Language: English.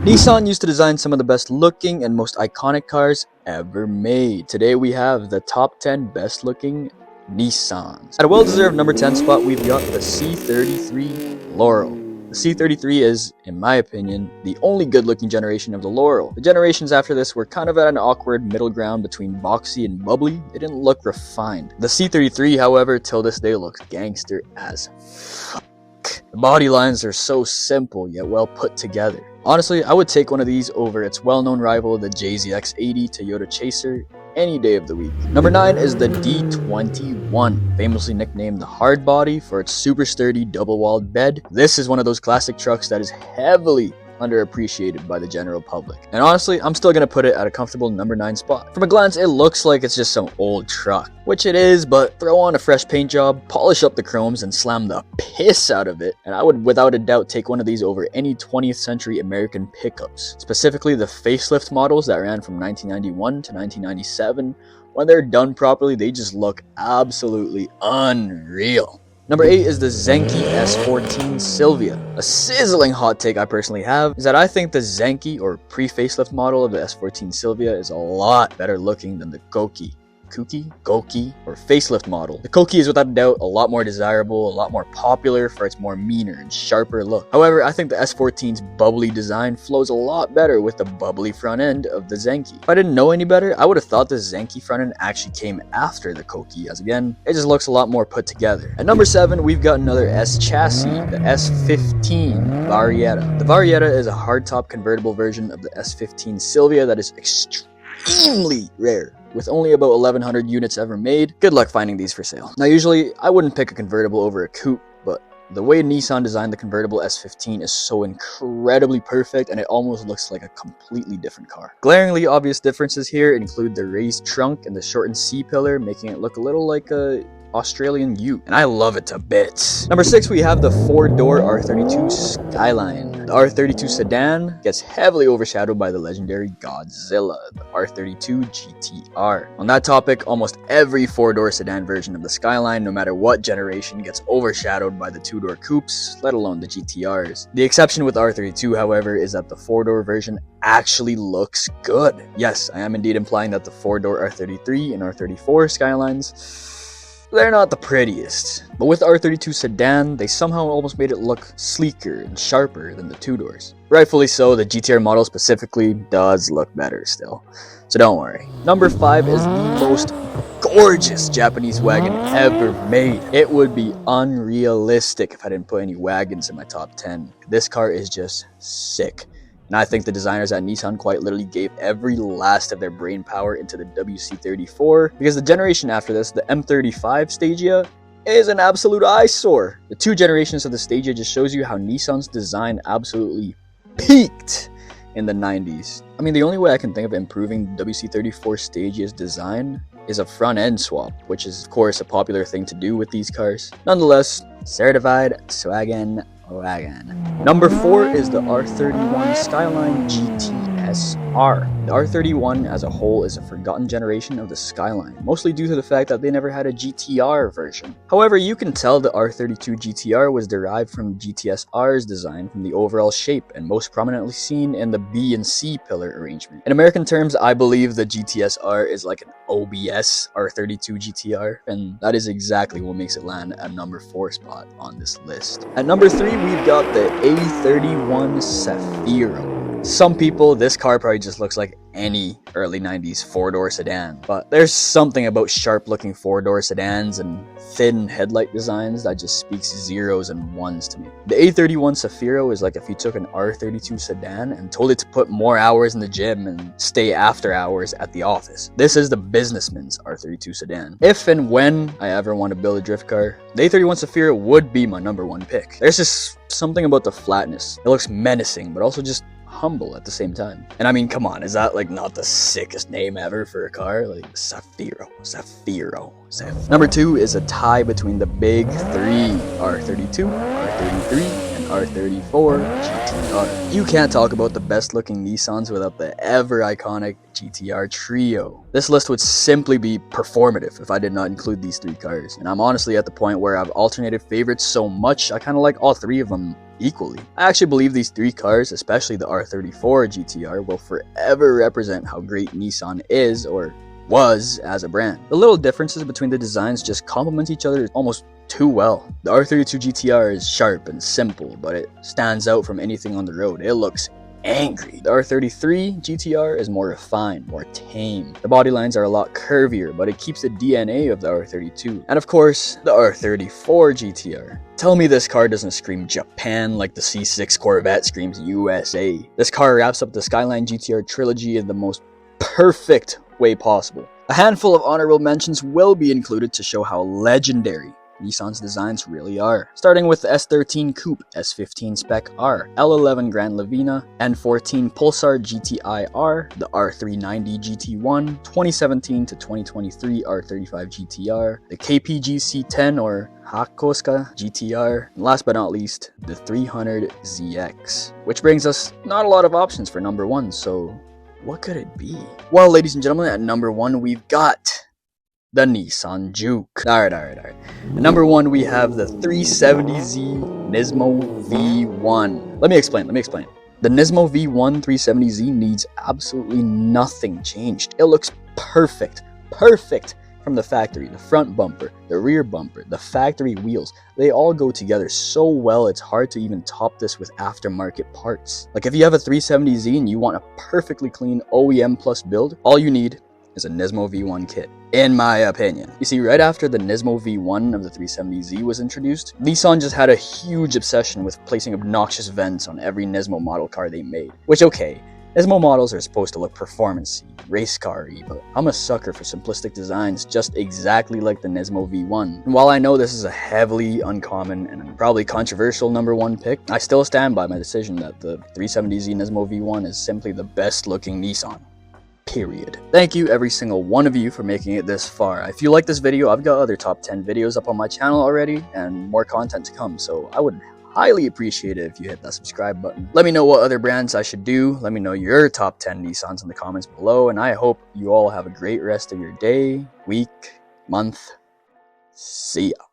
Nissan used to design some of the best looking and most iconic cars ever made. Today we have the top 10 best looking Nissans. At a well-deserved number 10 spot, we've got the C33 Laurel. The C33 is, in my opinion, the only good-looking generation of the Laurel. The generations after this were kind of at an awkward middle ground between boxy and bubbly. They didn't look refined. The C33, however, till this day looks gangster as fuck. The body lines are so simple yet well put together. Honestly, I would take one of these over its well-known rival, the JZX80 Toyota Chaser, any day of the week. Number 9 is the D21, famously nicknamed the hard body for its super sturdy double-walled bed. This is one of those classic trucks that is heavily underappreciated by the general public. And honestly, I'm still gonna put it at a comfortable number 9 spot. From a glance, it looks like it's just some old truck, which it is, but throw on a fresh paint job, polish up the chromes, and slam the piss out of it, and I would without a doubt take one of these over any 20th century American pickups. Specifically the facelift models that ran from 1991 to 1997. When they're done properly, they just look absolutely unreal. Number 8 is the Zenki S14 Silvia. A sizzling hot take I personally have is that I think the Zenki, or pre-facelift model of the S14 Silvia, is a lot better looking than the Goki, or facelift model. The Koki is without a doubt a lot more desirable, a lot more popular for its more meaner and sharper look. However, I think the S14's bubbly design flows a lot better with the bubbly front end of the Zenki. If I didn't know any better, I would have thought the Zenki front end actually came after the Koki, as again, it just looks a lot more put together. At number 7, we've got another S chassis, the S15 Varietta. The Varietta is a hardtop convertible version of the S15 Silvia that is extremely rare, with only about 1,100 units ever made. Good luck finding these for sale. Now usually I wouldn't pick a convertible over a coupe, but the way Nissan designed the convertible S15 is so incredibly perfect, and it almost looks like a completely different car. Glaringly obvious differences here include the raised trunk and the shortened C-pillar, making it look a little like a Australian Ute, and I love it to bits. Number 6, we have the 4-door R32 Skyline. The R32 sedan gets heavily overshadowed by the legendary Godzilla, the R32 GT-R. On that topic, almost every 4-door sedan version of the Skyline, no matter what generation, gets overshadowed by the 2-door coupes, let alone the GT-Rs. The exception with R32, however, is that the 4-door version actually looks good. Yes, I am indeed implying that the 4-door R33 and R34 Skylines, they're not the prettiest, but with the R32 sedan, they somehow almost made it look sleeker and sharper than the 2-doors. Rightfully so, the GT-R model specifically does look better still, so don't worry. Number 5 is the most gorgeous Japanese wagon ever made. It would be unrealistic if I didn't put any wagons in my top 10. This car is just sick. And I think the designers at Nissan quite literally gave every last of their brain power into the WC34, because the generation after this, the M35 Stagia, is an absolute eyesore. The 2 generations of the Stagia just shows you how Nissan's design absolutely peaked in the 90s. I mean, the only way I can think of improving WC34 Stagia's design is a front end swap, which is of course a popular thing to do with these cars. Nonetheless, certified swaggin' wagon. Number 4 is the R31 Skyline GT-R. The R31 as a whole is a forgotten generation of the Skyline, mostly due to the fact that they never had a GT-R version. However, you can tell the R32 GT-R was derived from GTS-R's design from the overall shape, and most prominently seen in the B and C pillar arrangement. In American terms, I believe the GTS-R is like an OBS R32 GT-R, and that is exactly what makes it land at number 4 spot on this list. At number 3, we've got the A31 Cefiro. Some people, this car probably just looks like any early 90s 4-door sedan, but there's something about sharp looking 4-door sedans and thin headlight designs that just speaks zeros and ones to me. The A31 Cefiro is like if you took an R32 sedan and told it to put more hours in the gym and stay after hours at the office. This is the businessman's R32 sedan. If and when I ever want to build a drift car, the A31 Cefiro would be my number 1 pick. There's just something about the flatness. It looks menacing, but also just humble at the same time. And I mean, come on, is that like not the sickest name ever for a car? Like Cefiro. Number 2 is a tie between the big 3, R32, R33, and R34 GT-R. You can't talk about the best looking Nissans without the ever iconic GT-R trio. This list would simply be performative if I did not include these three cars, and I'm honestly at the point where I've alternated favorites so much I kind of like all three of them equally. I actually believe these three cars, especially the R34 GT-R, will forever represent how great Nissan is, or was, as a brand. The little differences between the designs just complement each other almost too well. The R32 GT-R is sharp and simple, but it stands out from anything on the road. It looks angry. The R33 GT-R is more refined, more tame. The body lines are a lot curvier, but it keeps the DNA of the R32. And of course, the R34 GT-R. Tell me this car doesn't scream Japan like the C6 Corvette screams USA. This car wraps up the Skyline GT-R trilogy in the most perfect way possible. A handful of honorable mentions will be included to show how legendary Nissan's designs really are, starting with the S13 Coupe, S15 Spec R, L11 Grand Lavina, N14 Pulsar GTI-R, the R390 GT1, 2017 to 2023 R35 GT-R, the KPG C10 or Hakoska GT-R, and last but not least, the 300ZX. Which brings us not a lot of options for number one, so what could it be? Well, ladies and gentlemen, at number one, we've got the Nissan Juke. Alright. At number one, we have the 370Z Nismo V1. Let me explain. The Nismo V1 370Z needs absolutely nothing changed. It looks perfect from the factory. The front bumper, the rear bumper, the factory wheels, they all go together so well it's hard to even top this with aftermarket parts. Like if you have a 370Z and you want a perfectly clean OEM plus build, all you need is a Nismo V1 kit, in my opinion. You see, right after the Nismo V1 of the 370Z was introduced, Nissan just had a huge obsession with placing obnoxious vents on every Nismo model car they made. Which, okay, Nismo models are supposed to look performance-y, race car-y, but I'm a sucker for simplistic designs just exactly like the Nismo V1. And while I know this is a heavily uncommon and probably controversial number one pick, I still stand by my decision that the 370Z Nismo V1 is simply the best looking Nissan. Period. Thank you every single one of you for making it this far. If you like this video, I've got other top 10 videos up on my channel already and more content to come, so I would highly appreciate it if you hit that subscribe button. Let me know what other brands I should do. Let me know your top 10 Nissans in the comments below, and I hope you all have a great rest of your day, week, month. See ya.